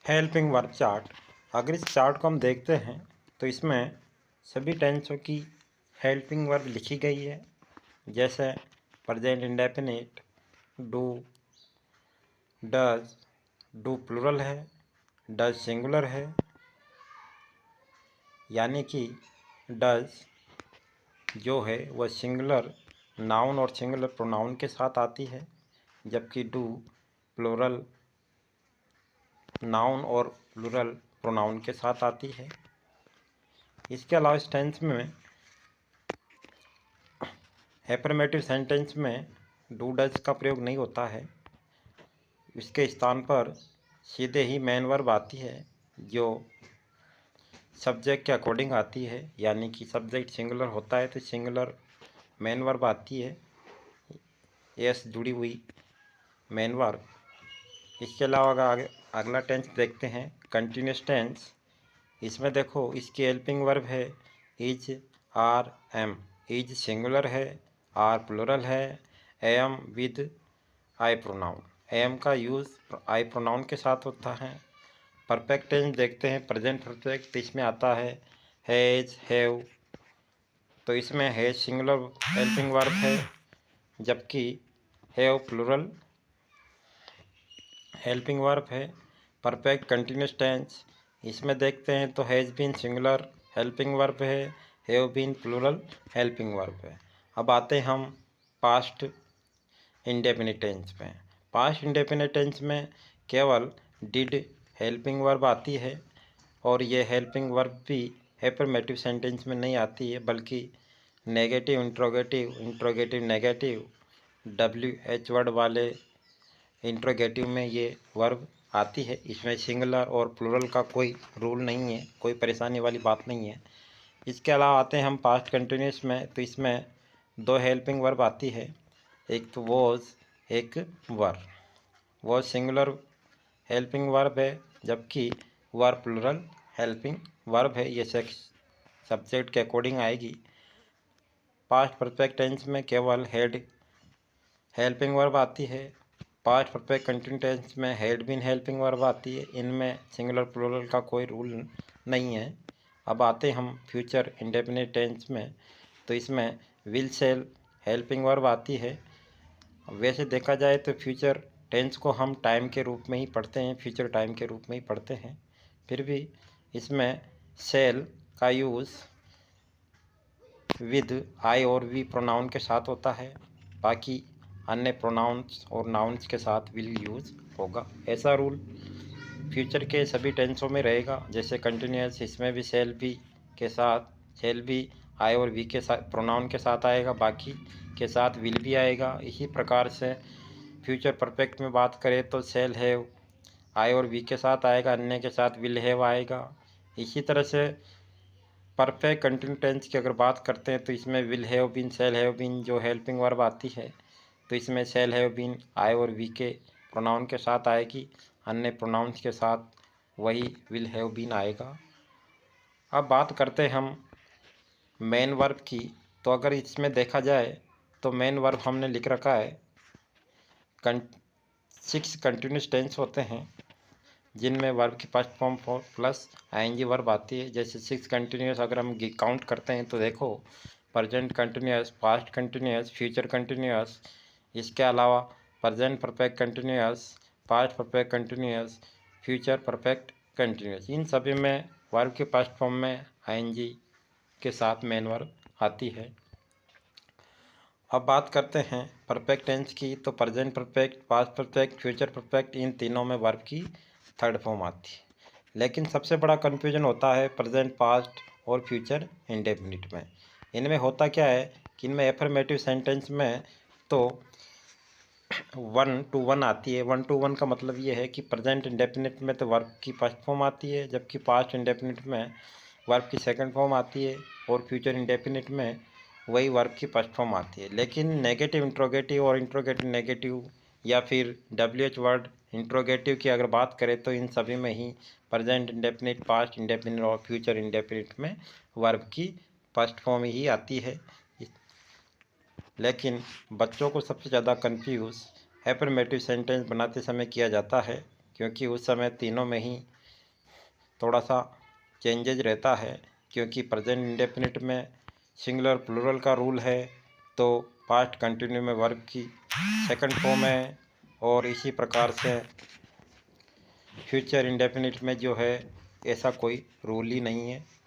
Helping verb chart. अगर इस chart को हम देखते हैं तो इसमें सभी टेंसों की हेल्पिंग वर्ब लिखी गई है। जैसे present indefinite, do, does, do plural है, डज सिंगुलर है, यानी कि डज जो है वह सिंगुलर नाउन और सिंगुलर प्रोनाउन के साथ आती है, जबकि डू प्लूरल नाउन और प्लूरल प्रोनाउन के साथ आती है। इसके अलावा इस टेंस में एफर्मेटिव सेंटेंस में डू डज का प्रयोग नहीं होता है। इसके स्थान पर सीधे ही मेन वर्ब आती है जो सब्जेक्ट के अकॉर्डिंग आती है, यानी कि सब्जेक्ट सिंगुलर होता है तो सिंगुलर मेन वर्ब आती है, एस जुड़ी हुई मेन वर्ब। इसके अलावा अगला टेंस देखते हैं कंटिन्यूस टेंस। इसमें देखो इसकी हेल्पिंग वर्ब है is, are, am. Is singular है, आर प्लूरल है, am with I pronoun. Am का यूज़ आई प्रोनाउन के साथ होता है। परफेक्ट टेंस देखते हैं प्रेजेंट परफेक्ट। इसमें आता है हैज, हैव, तो इसमें हैज सिंगुलर हेल्पिंग वर्ब है, जबकि हैव प्लूरल हेल्पिंग वर्ब है। परफेक्ट कंटिन्यूस टेंस इसमें देखते हैं तो has been singular helping verb है, have been plural helping verb है। अब आते हैं हम पास्ट इंडेफिनिट टेंस में। पास्ट इंडेफिनिट टेंस में केवल डिड हेल्पिंग वर्ब आती है, और ये हेल्पिंग वर्ब भी एफर्मेटिव सेंटेंस में नहीं आती है, बल्कि negative interrogative, interrogative negative, WH word वाले इंट्रोगेटिव में ये वर्ब आती है। इसमें सिंगुलर और प्लूरल का कोई रूल नहीं है, कोई परेशानी वाली बात नहीं है। इसके अलावा आते हैं हम पास्ट कंटिन्यूस में, तो इसमें दो हेल्पिंग वर्ब आती है, एक तो वॉज, एक वर। वॉज सिंगुलर हेल्पिंग वर्ब है, जबकि वर प्लूरल हेल्पिंग वर्ब है। ये सब्जेक्ट के अकॉर्डिंग आएगी। पास्ट परफेक्ट टेंस में केवल हेड हेल्पिंग वर्ब आती है। पास्ट परफेक्ट कंटिन्यूस टेंस में हैड बीन हेल्पिंग वर्ब आती है। इनमें सिंगुलर प्लूरल का कोई रूल नहीं है। अब आते हम फ्यूचर इंडेफिनिट टेंस में, तो इसमें विल शेल हेल्पिंग वर्ब आती है। वैसे देखा जाए तो फ्यूचर टेंस को हम टाइम के रूप में ही पढ़ते हैं, फ्यूचर टाइम के रूप में ही पढ़ते हैं। फिर भी इसमें शेल का यूज़ विद आई और वी प्रोनाउन के साथ होता है, बाकी अन्य प्रोनाउंस और नाउन्स के साथ विल यूज़ होगा। ऐसा रूल फ्यूचर के सभी टेंसों में रहेगा। जैसे कंटिन्यूस, इसमें भी शेल बी के साथ, शेल बी आई और वी के साथ प्रोनाउन के साथ आएगा, बाकी के साथ विल भी आएगा। इसी प्रकार से फ्यूचर परफेक्ट में बात करें तो शेल हैव आई और वी के साथ आएगा, अन्य के साथ विल हैव आएगा। इसी तरह से परफेक्ट कंटिन्यू टेंस की अगर बात करते हैं तो इसमें will have been, shall have been जो हेल्पिंग वर्ब आती है, तो इसमें शेल हैव बीन आई और वी के प्रोनाउन के साथ आएगी, अन्य प्रोनाउंस के साथ वही विल हैव बीन आएगा। अब बात करते हैं हम मेन वर्ब की। तो अगर इसमें देखा जाए तो मेन वर्ब हमने लिख रखा है 6 कंटिन्यूस टेंस होते हैं, जिनमें वर्ब की first form plus ING verb आती है। जैसे 6 कंटिन्यूस अगर हम काउंट करते हैं तो देखो present continuous, past continuous, future continuous, इसके अलावा present perfect continuous, past perfect continuous, future perfect continuous. इन सभी में वर्ब के फर्स्ट फॉर्म में आईएनजी के साथ मेन वर्ब आती है। अब बात करते हैं परफेक्ट टेंस की। तो present perfect, past perfect, future perfect, इन तीनों में वर्ब की थर्ड फॉर्म आती है। लेकिन सबसे बड़ा कन्फ्यूजन होता है प्रेजेंट, पास्ट और फ्यूचर इंडेफिनिट में। इनमें होता क्या है कि इनमें एफर्मेटिव सेंटेंस में तो 1 to 1 आती है। 1 to 1 का मतलब ये है कि प्रेजेंट इंडेफिनिट में तो वर्ब की फर्स्ट फॉर्म आती है, जबकि पास्ट इंडेफिनिट में वर्ब की सेकंड फॉर्म आती है, और फ्यूचर इंडेफिनिट में वही वर्ब की फर्स्ट फॉर्म आती है। लेकिन नेगेटिव इंट्रोगेटिव और इंट्रोगेटिव नेगेटिव या फिर WH वर्ड इंट्रोगेटिव की अगर बात करें तो इन सभी में ही प्रेजेंट इंडेफिनिट, पास्ट इंडेफिनिट और फ्यूचर इंडेफिनिट में वर्ब की फर्स्ट फॉर्म ही आती है। लेकिन बच्चों को सबसे ज़्यादा कंफ्यूज एफर्मेटिव सेंटेंस बनाते समय किया जाता है, क्योंकि उस समय तीनों में ही थोड़ा सा चेंजेज रहता है, क्योंकि प्रेजेंट इंडेफिनिट में सिंगुलर प्लूरल का रूल है, तो पास्ट कंटिन्यू में वर्ब की सेकंड फॉर्म है, और इसी प्रकार से फ्यूचर इंडेफिनिट में जो है ऐसा कोई रूल ही नहीं है।